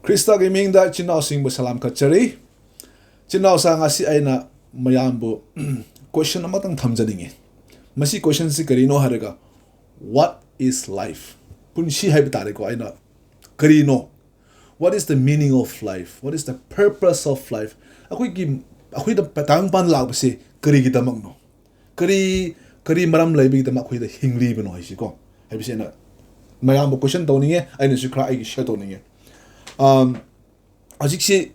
Krista Gaming da chinaw sing bu salam kachari chinaw sa nga si aina mayam bu question amatang thamjaninge masi question si kari no harega what is life punshi hai bitare ko aina kari no what is the meaning of life what is the purpose of life akhui da patang pan lag se kari gi damang no kari maram laibi da akhui da hingli bano hai si ko hai bi na mayam bu question tawninge aina si khra ai share tawninge 아직시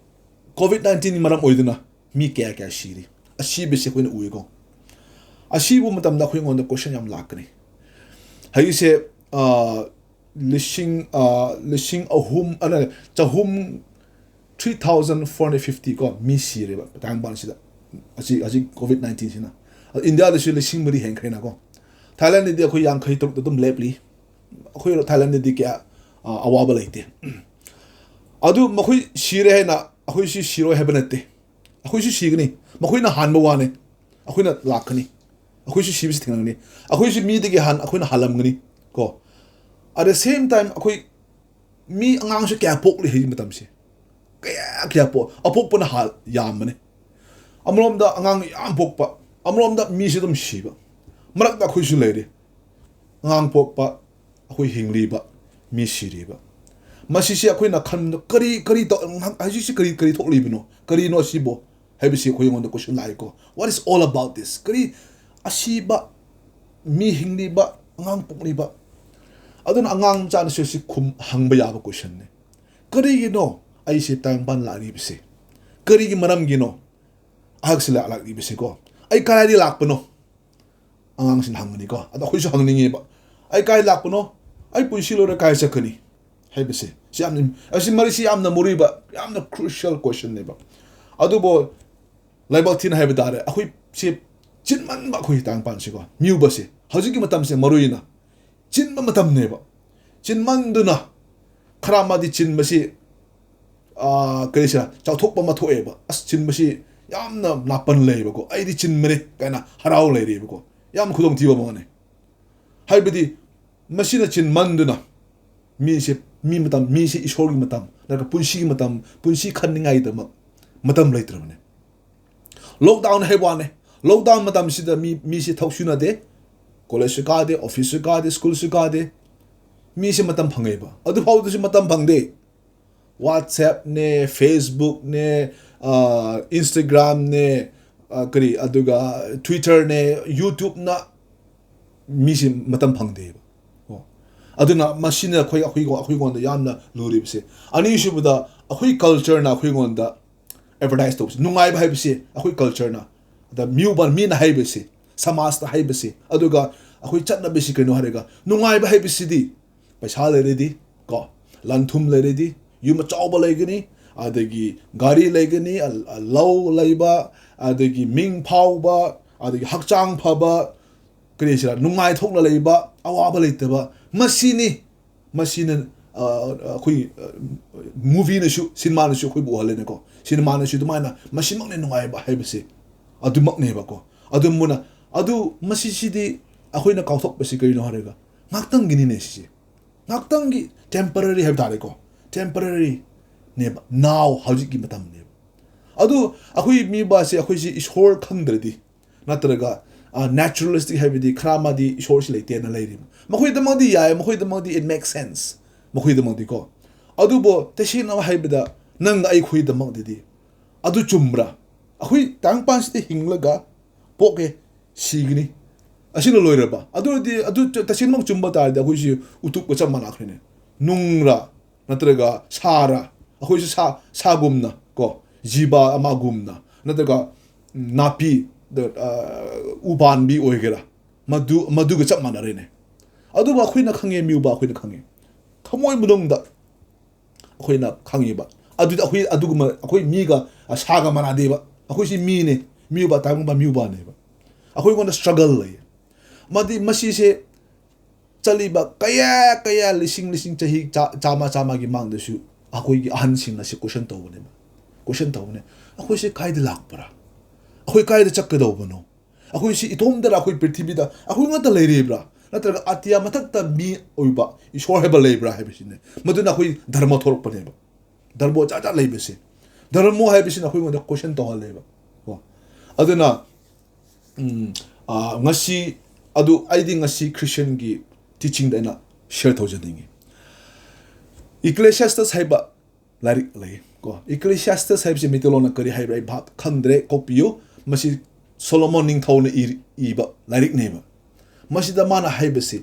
COVID-19 마람 오이드나 미케야 시리 아시베시 코인 우이고 아시보 마담나 코인 온데 question ям 라크니 하이세 리싱 어홈 아나 자홈 3450 거 미시레 당반시다 아직 COVID-19 시나 인디아도 리싱 머리 행크리나고 타일랜드데 코이 양카이 톡도 좀 랩리 코이 타일랜드데 게 아와바 레이테 아두 마코이 시레 해나 아코이 시 시로 해버냈대 아코이 시 시그니 마코이나 한모 와네 아코이나 라크니 아코이 시 시비스 팅랑니 아코이 시 미드게 한 아코이나 할람그니 고 at the same time 아코이 미 앙앙시 꺄 폭리 헤지 마담시 꺄 폭 아폭보나 할 야마네 아무롬다 앙앙 얌 폭바 아무롬다 미시돔 시바 마락다 아코이 시 레디 앙앙 폭바 아코이 힝리바 미시리바 마시시 아코이나 칸 거리 또 아지시 거리 톡리비노 거리노 시보 해비시 고용원도 question 라이고 what is all about this 거리 아시바 미 힝리바 앙앙 폭리바 아든 앙앙 자나시 쿰 항바야바 question네 거리기노 아이시 땅반 라리비시 거리기 마람기노 아학실라 알라리비시고 아이 카라디 락보노 앙앙신 항문이고 아다 호이시 항닝이바 아이 카이 락보노 아이 분실로레 카이사크니 해비시 시암님 아시마리 시암나 모리바 얌나 crucial question 네바 아두보 라이벌티나 해비다레 아후이 시 진만 마코이 땅반시고 미우버시 하지기 마탐세 마루이나 진만 마탐 네바 진만드나 카라마디 진마시 그래서 자톡바 마토에바 아스 진마시 얌나 나쁜 레이바고 아이디 진마네 까나 하라우 레이바고 얌 구동 디바모네 하이비디 마시나 진만드나 미 마담 미시 이쇼르기 마담 나가 분시기 마담 분시 칸닝아이다 마담 레이트라네 록다운 해보네 록다운 마담 시다 미시 턱슈나데 콜레지 가데 오피스 가데 스쿨스 가데 미시 마담 방해봐 어디 파우드시 마담 방데 WhatsApp 네 Facebook 네 인스타그램 네 그리 아두가 트위터 네 유튜브 나 미시 마담 방데 아두나 마시나 아코이고한다 얌나 루리비시 아니시보다 아코이 culture나 아코이고한다 advertise 톱시 누가이바 하이비시 아코이 culture나 다 뮤반 미나 하이비시 사마스타 하이비시 아두가 아코이 찻나비시 그노 하레가 누가이바 하이비시디 पैसा लेरेदी को लंथुम लेरेदी yum चौबा लेगनी आदगी गाड़ी लेगनी लौ लेबा आदगी Ming फाउबा आदगी हकचांग फाबा करेसिरा नुंगाई थोकना लेबा अवाबा लेतबा machine अखोई movie नसु cinema नसु अखोई बुहलेने को cinema नसु दुमाइना machine मकने नुंगाइबा हाइबसे अदु मकनेबा को अदु मुना अदु मसीसिदी अखोइना काउथोकबसि करिनो हारेगा ngakhtang gini ne si ngakhtang gi temporary have dare ko temporary ne now hauji gi matam ne adu akhui mi ba se akhui si ishor khangdradi natraga naturalistic have di krama di ishor si leite na leiri makhui da modi ya makhui da modi it makes sense makhui da modi ko adu bo tesin na haibida nang ai khui da modi di adu chumra akhui tang pan si hinglaga poke signi 아시는 로이러봐 아두 다시는 막 줌바 달데 아고시 우뚝고 잠만 아크네 눅라 나트레가 사라 아고시 사곰나 거 지바 아마곰나 나트레가 나피 우반비 오이게라 마두가 잠만 아레네 아두 바 코이나 강에 미우바 코이나 강에 터모이 무동다 코이나 강이바 아두가 아고이 미가 사가만 아데바 아고시 미네 미우바 다금바 미우바네바 아고이 고나 struggle मदी मसी से चलीबा कया लिसिंग चाही चामा की मांग दसु अखोई की अहन सिंग से क्वेश्चन तौबने अखोई से कायद लाकपरा अखोई कायद चक्कदौबनो अखोई से इतोमदरा अखोई पृथ्वीदा अखोई ngata लेरिब्रा नत्रगा अतिया मथक्ता मी ओइबा ईश्वर हेबा लेब्रा हेबिसिने मदुना अखोई धर्म थोरकपनेबा dharmo cha cha leibase dharmo haibisina khoi ngonda question to haleba ko aduna ngasi adu aidi ngasi Christian gi teaching da na share thojadingi Ecclesiastis haiba larik lay ko Ecclesiastis haibse mitolona kari haibai bhat khandre kopiyo masi Solomon ning thawna iba larik neba masi da mana haibase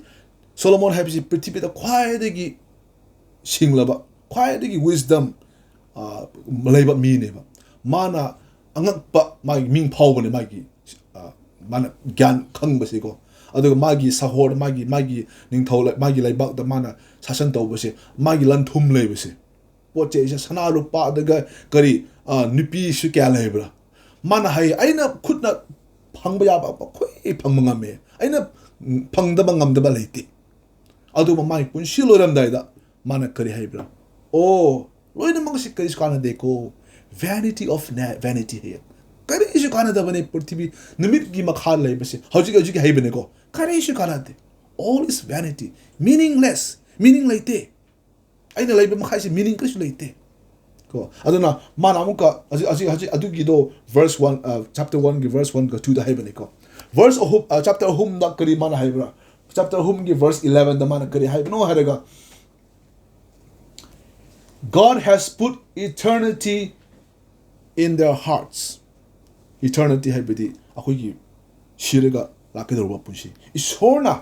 Solomon haibse prithvi da khwaidagi singlaba khwaidagi wisdom layba mi neba mana angakpa magi ming phawbane magi mana gyan khangbase ko aduga magi sahor magi ning thawla magi laibak da mana sasan tawbase magi lan thum leibase poche je sana rupa daga kari nupi su kya leibra mana hai aina khutna phangba ya ba khoi phangma ngame aina phangdaba ngamdaba leiti adu mai punshi loram daida mana kari haibra oh loina mangsi kari skana deko vanity of vanity here kari isu kana da bane prithvi nimit gi makha leibase hauji gi haibane ko kari isu kana de all is vanity meaning leite aina laiba makhai se meaning krisu leite ko aduna mana amuka aji adugi do verse 1 chapter 1 gi verse 1 ga 2 da haibane ko verse chapter hum da kari mana haibra chapter hum gi verse 11 da mana kari haibno haraga God has put eternity in their hearts eternity haibidi akoi gi shiraga lakidorba punshi ishorna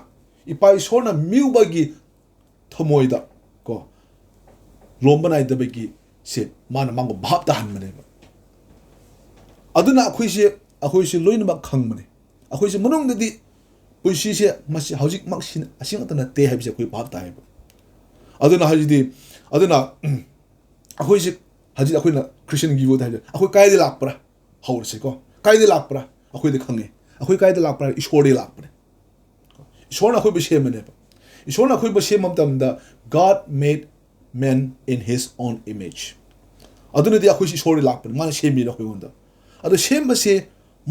ipa ishorna miubagi thamoida ko lombanai dabagi se mana mango bhap da hanmane aduna akoi se loina mak khangmane akoi se monong dadi punshi se masi hojik mak sin asingata na te haibise akoi bhap da haib aduna hajidi aduna akoi se haji akoi na Christian gi wod haib akoi kai de lakpra haurse ko kai de lakpra akoi de khange akoi kai de lakpra ishori lakpra ishorna akoi be shemane ishorna akoi be shemam tamda God made men in his own image aduna di akoi ishori lakpra man shemi na akoi wonda adu shemba se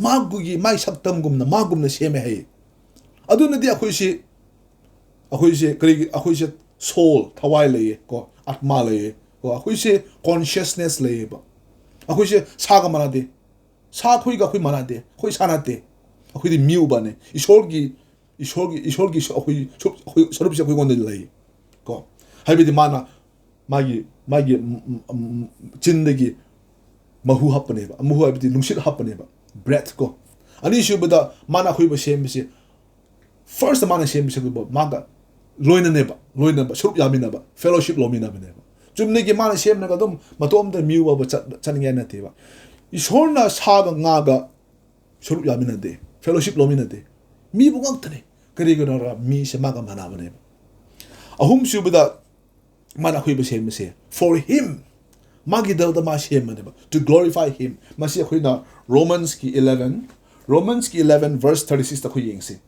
magugi mai saktam gumna magumna sheme hai aduna di akoi se kari akoi se soul thawai le ko atma le ko akoi se consciousness le ba akoi se saga manade 사 코이가 코이 많아데 코이 사나데 코이디 미우바네 이솔기 코이 서럽시 코이 건들라이 거 할비디 마나 마기 진데기 마후 합번에바 마후 할비디 룽실 합번에바 breath 거 아니 슈보다 마나 코이바 셴미시 first 마나 셴미시 그 마가 로이나네바 서럽 야미나바 fellowship 로미나베네바 좀네기 마나 셴나가 좀 마톰데 미우바 차는 게 아니라 이솔나 사가 나가 서로 야미는데 펠로십 로미는데 미부강트네 그리고 나라 미세마가 많아버네 아훔슈보다 마나 회베세메세 for him 마기다다 마시에메네 to glorify him 마시에 코이나 Romans 11 verse 36 다 코이잉세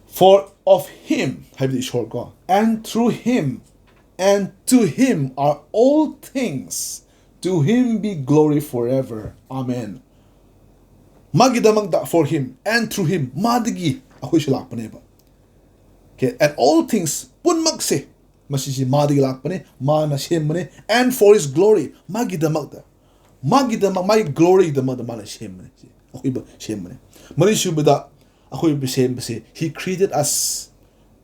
for of him 하이비 이솔가 and through him and to him are all things To him be glory forever. Amen. Magidamagda for him and through him. Madigi. Ako silakpane ba. Okay. And all things punmagse. Masisi madigi lakpane. Mana shemane. And for his glory. Magidamagda. My glory damagda mana shemane. Ako iba shemane. Manishubada. Ako iba shemase. He created us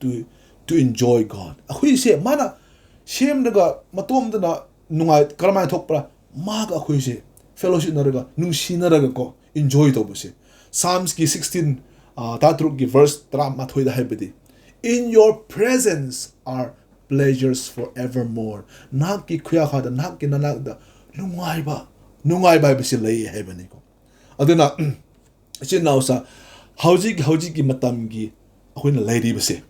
to enjoy God. Ako iba mana shemnaga matomda nungai karamai thokpra maga khoise fellowship naraga nungsi naraga ko enjoy to bose Psalms ki 16 tatruk ki verse 3 ma thoida haibedi in your presence are pleasures forevermore nak ki khya khada nak ki nanak da nungai ba bese lei haibani ko aduna sin nausa hauji ki matam gi akhoina leidi bese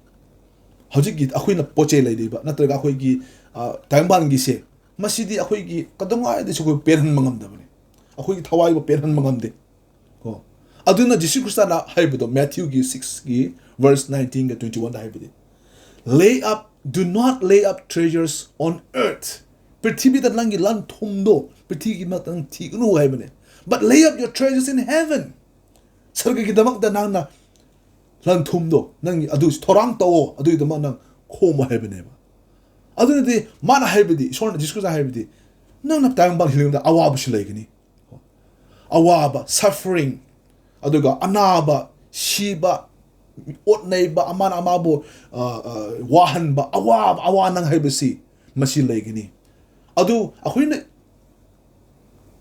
hauji ki akhoina poche leidi ba natraga akhoi gi tangban gi se masidi akoi gi kadongai de chukoi peran mangamdabani akoi gi thawai ba peran mangamde ko aduna Jesus Christ na haibudo Matthew gi 6 gi verse 19 ga 21 da haibidi do not lay up treasures on earth prithvi da langi lan thumdo prithvi matang thignu haibane but lay up your treasures in heaven sarga gi damak da nang na lan thumdo nang adu thorang tawo adu da man nang khoma haibane ba aduna de mana haibidi shorna Jesus Christ haibidi ꯅꯪꯅ ꯇꯥꯏꯕꯪꯄꯥꯟ ꯍꯤꯡꯂꯤꯉꯩꯗ ꯑꯋꯥꯕꯁꯨ ꯂꯩꯒꯅꯤ ꯑꯋꯥꯕ suffering ꯑꯗꯨꯒ ꯑꯅꯥꯕ ꯁꯤꯕ ꯑꯣꯠꯅꯩꯕ ꯑꯃꯅ ꯑꯃꯕꯨ ꯋꯥꯍꯟꯕ ꯑꯋꯥ ꯅꯪ ꯍꯥꯏꯕꯁꯤ ꯃꯁꯤ ꯂꯩꯒꯅꯤ ꯑꯗꯨ ꯑꯩꯈꯣꯏꯅ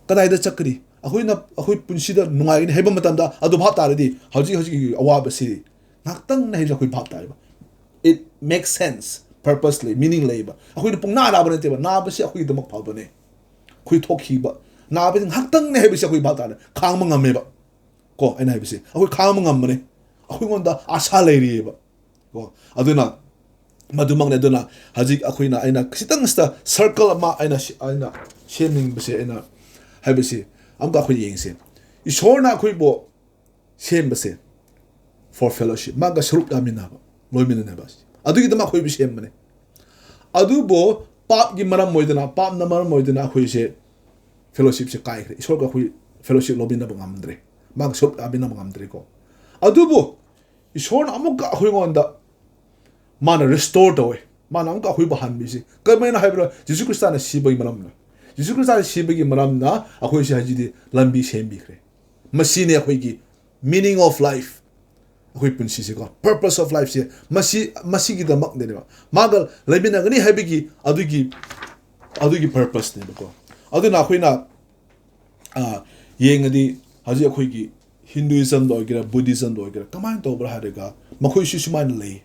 ꯀꯗꯥꯏꯗ ꯆꯠꯀꯅꯤ ꯑꯩꯈꯣꯏ ꯄꯨꯟꯁꯤꯗ ꯅꯨꯡꯉꯥꯏꯒꯅꯤ ꯍꯥꯏꯕ ꯃꯇꯝꯗ ꯑꯗꯨ ꯚꯥꯞ ꯇꯥꯔꯗꯤ ꯍꯧꯖꯤꯛꯀꯤ ꯑꯋꯥꯕꯁꯤ ꯉꯥꯛꯇꯪꯅ ꯍꯥꯏꯕꯁꯤ ꯑꯩꯈꯣꯏ ꯚꯥꯞ ꯇꯥꯏꯕ it makes sense purposely meaning ꯂꯩꯕ ꯑꯩꯈꯣꯏꯅ ꯄꯨꯡꯅꯥ ꯅꯥꯕ ꯅꯠꯇꯦꯕ ꯅꯥꯕꯁꯤ ꯑꯩꯈꯣꯏꯒꯤꯗꯃꯛ ꯐꯕꯅꯦ ꯑꯩꯈꯣꯏ ꯊꯣꯛꯈꯤꯕ ꯅꯥꯕꯁꯤ ꯉꯥꯛꯇꯪꯅꯦ ꯍꯥꯏꯕꯁꯤ ꯑꯩꯈꯣꯏ ꯚꯥꯞ ꯇꯥꯔꯦ ꯈꯥꯡꯕ ꯉꯝꯃꯦꯕ ꯀꯣ ꯑꯩꯅ ꯍꯥꯏꯕꯁꯤ ꯑꯩꯈꯣꯏ ꯈꯥꯡꯕ ꯉꯝꯕꯅꯦ ꯑꯩꯈꯣꯏꯉꯣꯟꯗ ꯑꯁꯥ ꯂꯩꯔꯤꯑꯕ ꯀꯣ ꯑꯗꯨꯅ ꯃꯗꯨꯃꯛꯅꯦ ꯑꯗꯨꯅ ꯍꯧꯖꯤꯛ ꯑꯩꯅ ꯈꯤꯇꯪꯁꯤꯗ ꯁꯔꯀꯜ ꯑꯃ ꯑꯩꯅ ꯁꯦꯝꯅꯤꯡꯕꯁꯦ ꯑꯩꯅ ꯍꯥꯏꯕꯁꯤ ꯑꯃꯨꯛꯀ ꯑꯩꯈꯣꯏ ꯌꯦꯡꯁꯦ ꯏꯁꯣꯔꯅ ꯑꯩꯈꯣꯏꯕꯨ ꯁꯦꯝꯕꯁꯦ for fellowship ꯃꯥꯒ ꯁꯔꯨꯛ ꯌꯥꯃꯤꯟꯅꯕ ꯂꯣꯏꯃꯤꯟꯅꯕ ꯑꯗꯨꯒꯤꯗꯃꯛ ꯑꯩꯈꯣꯏꯕꯨ ꯁꯦꯝꯕꯅꯦ ꯑꯗꯨꯕꯨ ꯄꯥꯞꯀꯤ ꯃꯔꯝ ꯑꯣꯏꯗꯅ ꯄꯥꯞꯅ ꯃꯔꯝ ꯑꯣꯏꯗꯅ ꯑꯩꯈꯣꯏꯁꯦ ꯐꯦꯂꯣꯁꯤꯞꯁꯦ ꯀꯥꯏꯈ꯭ꯔꯦ ꯏꯁꯣꯔꯒ ꯑꯩꯈꯣꯏ ꯐꯦꯂꯣꯁꯤꯞ ꯂꯧꯃꯤꯟꯅꯕ ꯉꯝꯗ꯭ꯔꯦ ꯃꯥꯒ ꯁꯔꯨꯛ ꯌꯥꯃꯤꯟꯅꯕ ꯉꯝꯗ꯭ꯔꯦꯀꯣ ꯑꯗꯨꯕꯨ ꯏꯁꯣꯔꯅ ꯑꯃꯨꯛꯀ ꯑꯩꯈꯣꯏꯉꯣꯟꯗ ꯃꯥꯅ ꯔꯤꯁꯇꯣꯔ ꯇꯧꯋꯦ ꯃꯥꯅ ꯑꯃꯨꯛꯀ ꯑꯩꯈꯣꯏꯕꯨ ꯍꯟꯕꯤꯁꯤ ꯀꯔꯝꯍꯥꯏꯅ ꯍꯥꯏꯕ꯭ꯔꯥ ꯖꯤꯁꯨ ꯈ꯭ꯔꯤꯁꯇꯥꯅ ꯁꯤꯕꯒꯤ ꯃꯔꯝꯅ ꯖꯤꯁꯨ ꯈ꯭ꯔꯤꯁꯇꯥꯅ ꯁꯤꯕꯒꯤ ꯃꯔꯝꯅ ꯑꯩꯈꯣꯏꯁꯦ ꯍꯧꯖꯤꯛꯇꯤ ꯂꯝꯕꯤ ꯁꯦꯝꯕꯤꯈ꯭ꯔꯦ ꯃꯁꯤꯅꯦ ꯑꯩꯈꯣꯏꯒꯤ meaning of life ꯑꯩꯈꯣꯏ ꯄꯨꯟꯁꯤꯁꯦꯀꯣ purpose of life ꯁꯦ ꯃꯁꯤꯒꯤꯗꯃꯛꯅꯦꯕ ꯃꯥꯒ ꯂꯩꯃꯤꯟꯅꯒꯅꯤ ꯍꯥꯏꯕꯒꯤ ꯑꯗꯨꯒꯤ purposeꯅꯦꯕꯀꯣ ꯑꯗꯨꯅ ꯑꯩꯈꯣꯏꯅ ꯌꯦꯡꯉꯗꯤ ꯍꯧꯖꯤꯛ ꯑꯩꯈꯣꯏꯒꯤ ꯍꯤꯟꯗꯨꯏꯖꯝꯗ ꯑꯣꯏꯒꯦꯔꯥ ꯕꯨꯙꯤꯖꯝꯗ ꯑꯣꯏꯒꯦꯔꯥ ꯀꯃꯥꯏꯅ ꯇꯧꯕ꯭ꯔꯥ ꯍꯥꯏꯔꯒ ꯃꯈꯣꯏꯁꯨ ꯁꯨꯃꯥꯏꯅ ꯂꯩ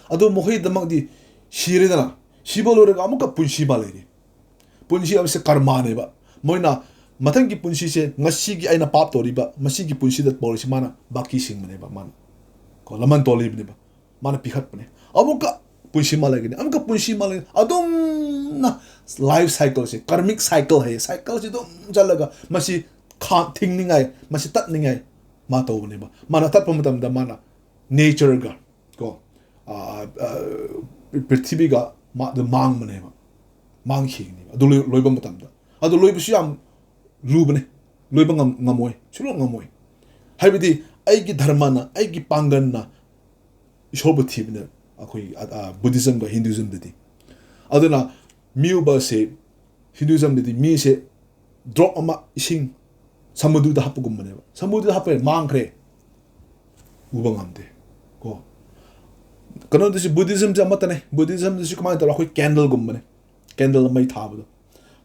ꯑꯗꯣ ꯃꯈꯣꯏꯒꯤꯗꯃꯛꯇꯤ ꯁꯤꯔꯦꯗꯅ ꯁꯤꯕ ꯂꯣꯏꯔꯒ ꯑꯃꯨꯛꯀ ꯄꯨꯟꯁꯤ ꯑꯃ ꯂꯩꯔꯤ ꯄꯨꯟꯁꯤ ꯍꯥꯏꯕꯁꯦ ꯀꯔꯃꯥꯅꯦꯕ ꯃꯣꯏꯅ ꯃꯊꯪꯒꯤ ꯄꯨꯟꯁꯤꯁꯦ ꯉꯁꯤꯒꯤ ꯑꯩꯅ ꯄꯥꯞ ꯇꯧꯔꯤꯕ ꯃꯁꯤꯒꯤ ꯄꯨꯟꯁꯤꯗ ꯇꯧꯔꯤꯁꯤ ꯃꯥꯅ ꯕꯥꯀꯤ ꯁꯤꯡꯕꯅꯦꯕ ꯃꯥꯅ ꯀꯣ ꯂꯃꯟ ꯇꯣꯜꯂꯤꯕꯅꯦꯕ ꯃꯥꯅ ꯄꯤꯈꯠꯄꯅꯦ ꯑꯃꯨꯛꯀ ꯄꯨꯟꯁꯤ ꯑꯃ ꯂꯩꯒꯅꯤ ꯑꯃꯨꯛꯀ ꯄꯨꯟꯁꯤ ꯑꯃ ꯂꯩꯒꯅꯤ ꯑꯗꯨꯝꯅ ꯂꯥꯏꯐ ꯁꯥꯏꯀꯜꯁꯦ ꯀꯔꯃꯤꯛ ꯁꯥꯏꯀꯜ ꯍꯥꯏꯌꯦ ꯁꯥꯏꯀꯜꯁꯦ ꯑꯗꯨꯝ ꯆꯠꯂꯒ ꯃꯁꯤ ꯊꯤꯡꯅꯤꯡꯉꯥꯏ ꯃꯁꯤ ꯇꯠꯅꯤꯡꯉꯥꯏ ꯃꯥ ꯇꯧꯕꯅꯦꯕ ꯃꯥꯅ ꯇꯠꯄ ꯃꯇꯝꯗ ꯃꯥꯅ ꯅꯦꯆꯔꯒ ꯀꯣ ꯄ꯭ꯔꯤꯊꯤꯕꯤꯒ ꯃꯥꯗꯨ ꯃꯥꯡꯕꯅꯦꯕ ꯃꯥꯡꯈꯤꯒꯅꯦꯕ ꯑꯗꯨ ꯂꯣꯏꯕ ꯃꯇꯝꯗ ꯑꯗꯨ ꯂꯣꯏꯕꯁꯨ ꯌꯥꯝ ꯂꯨꯕꯅꯦ ꯂꯣꯏꯕ ꯉꯝꯃꯣꯏ ꯁꯨꯡꯉꯝ ꯉꯝꯃꯣꯏ ꯍꯥꯏꯕꯗꯤ ꯑꯩꯒꯤ ꯙꯔꯃꯅ ꯑꯩꯒꯤ ꯄꯥꯡꯒꯜꯅ ꯏꯁꯣꯔꯕꯨ ꯊꯤꯕꯅꯦ ꯑꯩꯈꯣꯏ ꯕꯨꯙꯤꯖꯝꯒ ꯍꯤꯟꯗꯨꯏꯖꯝꯗꯗꯤ ꯑꯗꯨꯅ ꯃꯤꯑꯣꯏꯕꯁꯦ ꯍꯤꯟꯗꯨꯏꯖꯝꯗꯗꯤ ꯃꯤꯁꯦ ꯗ꯭ꯔꯣꯞ ꯑꯃ ꯏꯁꯤꯡ ꯁꯃꯨꯗ꯭ꯔꯗ ꯍꯥꯞꯄꯒꯨꯝꯕꯅꯦꯕ ꯁꯃꯨꯗ꯭ꯔꯗ ꯍꯥꯞꯄꯦ ꯃꯥꯡꯈ꯭ꯔꯦ ꯎꯕ ꯉꯝꯗꯦ ꯀꯣ ꯀꯩꯅꯣꯗꯁꯨ ꯕꯨꯙꯤꯖꯝꯁꯦ ꯑꯃꯠꯇꯅꯦ ꯕꯨꯙꯤꯖꯝꯗꯁꯨ ꯀꯃꯥꯏꯅ ꯇꯧꯔ ꯑꯩꯈꯣꯏ ꯀꯦꯟꯗꯜꯒꯨꯝꯕꯅꯦ ꯀꯦꯟꯗꯜ ꯃꯩ ꯊꯥꯕꯗꯣ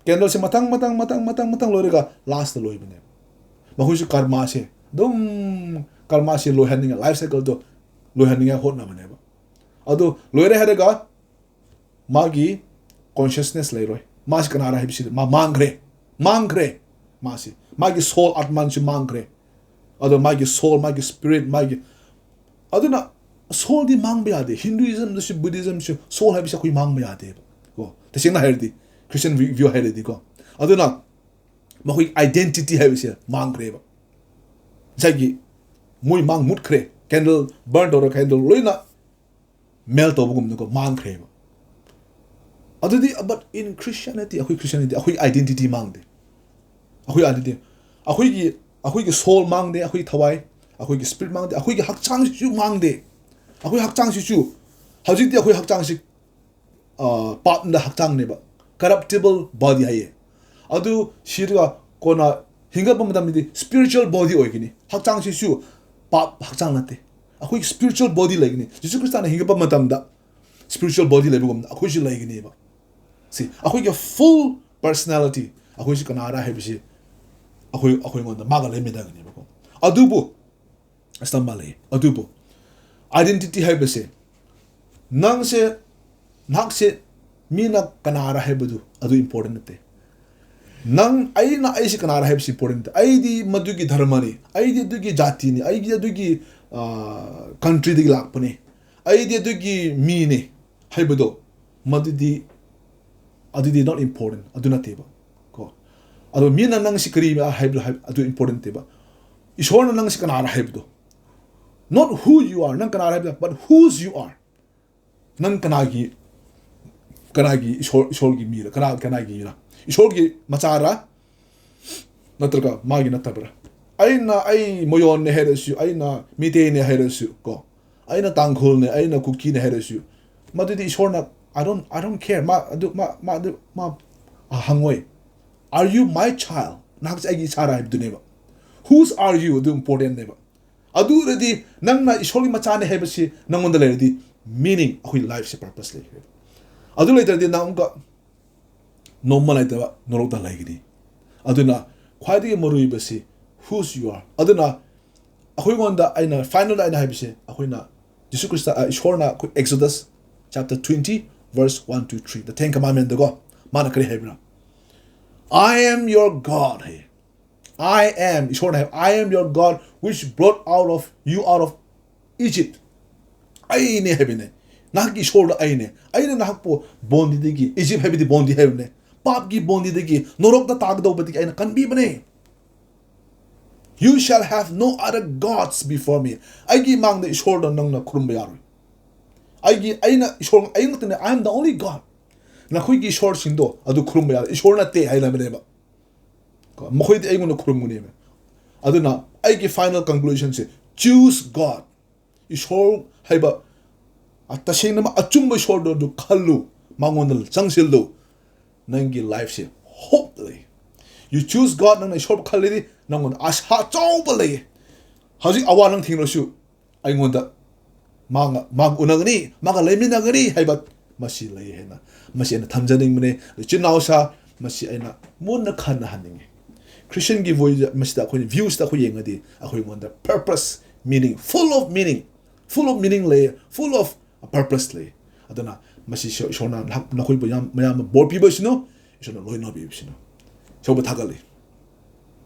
ꯀꯦꯟꯗꯜꯁꯦ ꯃꯊꯪ ꯂꯣꯏꯔꯒ ꯂꯥꯁꯇ ꯂꯣꯏꯕꯅꯦꯕ ꯃꯈꯣꯏꯁꯨ ꯀꯔꯃꯥꯁꯦ ꯑꯗꯨꯝ ꯀꯔꯃꯥꯁꯦ ꯂꯣꯏꯍꯟꯅꯤꯡꯉꯥꯏ ꯂꯥꯏꯐ ꯁꯥꯏꯀꯜꯗꯣ ꯂꯣꯏꯍꯟꯅꯤꯡꯉꯥꯏ ꯍꯣꯠꯅꯕꯅꯦꯕ ꯑꯗꯨ ꯂꯣꯏꯔꯦ ꯍꯥꯏꯔꯒ ꯃꯥꯒꯤ ꯀꯣꯟꯁꯤꯌꯁꯅꯦꯁ ꯂꯩꯔꯣꯏ ꯃꯥꯁꯤ ꯀꯅꯥꯔ ꯍꯥꯏꯕꯁꯤꯗ ꯃꯥ ꯃꯥꯡꯈ꯭ꯔꯦ ꯃꯥꯁꯤ ꯃꯥꯒꯤ ꯁꯣꯜ ꯑꯥꯠꯃꯥꯟꯁꯨ ꯃꯥꯡꯈ꯭ꯔꯦ ꯑꯗꯣ ꯃꯥꯒꯤ ꯁꯣꯜ ꯃꯥꯒꯤ ꯁ꯭ꯄꯤꯔꯤꯠ ꯃꯥꯒꯤ ꯑꯗꯨꯅ ꯁꯣꯜꯗꯤ ꯃꯥꯡꯕ ꯌꯥꯗꯦ ꯍꯤꯟꯗꯨꯏꯖꯝꯗꯁꯨ ꯕꯨꯙꯤꯖꯝꯁꯨ ꯁꯣꯜ ꯍꯥꯏꯕꯁꯤ ꯑꯩꯈꯣꯏ ꯃꯥꯡꯕ ꯌꯥꯗꯦꯕ ꯀꯣ ꯇꯁꯦꯡꯅ ꯍꯥꯏꯔꯗꯤ ꯈ꯭ꯔꯤꯁꯇꯤꯌꯟ ꯚ꯭ꯌꯨ ꯍꯥꯏꯔꯗꯤꯀꯣ ꯑꯗꯨꯅ ꯃꯈꯣꯏꯒꯤ ꯑꯥꯏꯗꯦꯟꯇꯤꯇꯤ ꯍꯥꯏꯕꯁꯦ ꯃꯥꯡꯈ꯭ꯔꯦꯕ ꯉꯁꯥꯏꯒꯤ ꯃꯣꯏ ꯃꯨꯠꯈ꯭ꯔꯦ ꯀꯦꯟꯗꯜ ꯕꯔꯟ ꯇꯧꯔ ꯀꯦꯟꯗꯜ ꯂꯣꯏꯅ ꯃꯦꯜ ꯇꯧꯕꯒꯨꯝꯅꯀꯣ ꯃꯥꯡꯈ꯭ꯔꯦꯕ ꯑꯗꯨꯗꯤꯕꯠ ꯏꯟ ꯈ꯭ꯔꯤꯁꯇꯤꯌꯥꯅꯤꯇꯤ ꯑꯩꯈꯣꯏ ꯑꯥꯏꯗꯦꯟꯇꯤꯇꯤ ꯃꯥꯡꯗꯦ ꯑꯩꯈꯣꯏꯒꯤ ꯁꯣꯜ ꯃꯥꯡꯗꯦ ꯑꯩꯈꯣꯏꯒꯤ ꯊꯋꯥꯏ ꯑꯩꯈꯣꯏꯒꯤ ꯁ꯭ꯄꯤꯔꯤꯠ ꯃꯥꯡꯗꯦ ꯑꯩꯈꯣꯏꯒꯤ ꯍꯛꯆꯥꯡꯁꯤꯁꯨ ꯃꯥꯡꯗꯦ ꯑꯩꯈꯣꯏ ꯍꯛꯆꯥꯡꯁꯤꯁꯨ ꯍꯧꯖꯤꯛꯇꯤ ꯑꯩꯈꯣই ꯍꯛꯆꯥꯡꯁꯤ ꯄꯥꯞꯅ ꯍꯛꯆꯥꯡꯅꯦꯕ corruptible body 하예 아두 시르가 거나 hinga 봄담이디 spiritual body 오이기니 학장 시슈 밥 학장 나때 아코이 spiritual body 레기니 지수 크리스타나 hinga 봄담다 spiritual body 레고 봄다 아코이 시 레기니 바 see 아코이게 full personality 아코이 시 까나라 해비시 아코이 건다 마가 레미다 그니 바고 아두부 스탄발레 아두부 identity 해비시 낭세 Meena कनारा हैबदु अदु इंपोर्टेंट ते नंग आईना आईसी कनारा हैबसी इंपोर्टेंट आईदी मधुगी धर्मनी आईदी दुगी जातिनी आईदी दुगी कंट्री दिग लापने आईदी दुगी मीने हैबदो मधुदी अदुदी नॉट इंपोर्टेंट अदु नतेबा को अदु मीना नंग सी करी हैबदो अदु इंपोर्टेंट तेबा ईश्वर नंग सी कनारा हैबदो not who you are नंग कनारा हैबदो but whose you are नंग कनागी कनागी इशोर की मीरा कनागी मीरा इशोर की मचारा नत्रका मागी नत्तबरा आइना आई मोयोन ने हेरसु आइना मिते ने हेरसु को आइना तांखोल ने आइना कुकी ने हेरसु मदुदी इशोर ना I don't care मा हंगोय are you my child nak ai gi chara hai duneba whose are you the important neba adu redi nang na isholi macha ne hai basi nangon da lerdi meaning akhui life se purpose le adu later di nam ka normal lai da norok da lai gi aduna khwadi morui basi whose you are aduna akhui ngon da aina final aina hai basi akhui na Jesus Christ ishorna Exodus chapter 20 verse 1 to 3 the 10 commandment da go mana kari hai bra I am your God hai I am ishorna I am your God which brought you out of Egypt aine hai bine nak ishorna aine nak po bondi de gi Egypt hai bi bondi hai ne pap gi bondi de gi norok da tag do bati aina kan bi bane you shall have no other gods before me ai gi mang de ishorna nang na khrum ba yar ai gi aina ishorna aina tene I am the only God na khoi gi ishor sing do adu khrum ba yar ishorna te hai la bane ba ko mokhoi de ai ngon khrum ngune me aduna ai gi final conclusion se choose God ishor hai ba atasing na achum ba ishor do khallu mangonal changsil do nangi life se hope you choose God nang ishor khalli nangon asha chawbale haji awa nang thingro su ai ngon da mang unagni maga leminagni haiba masi lai hena masi na thamjaning mane chinau sa masi aina mun na khan haning Christian gi voice masi da khoi views da khoi yengadi akhoi ngon da purpose meaning full of meaning lay full of a purpose lay adana masi shona na khoi bo yam mayam bor people sino shona loi no bi sino choba thagali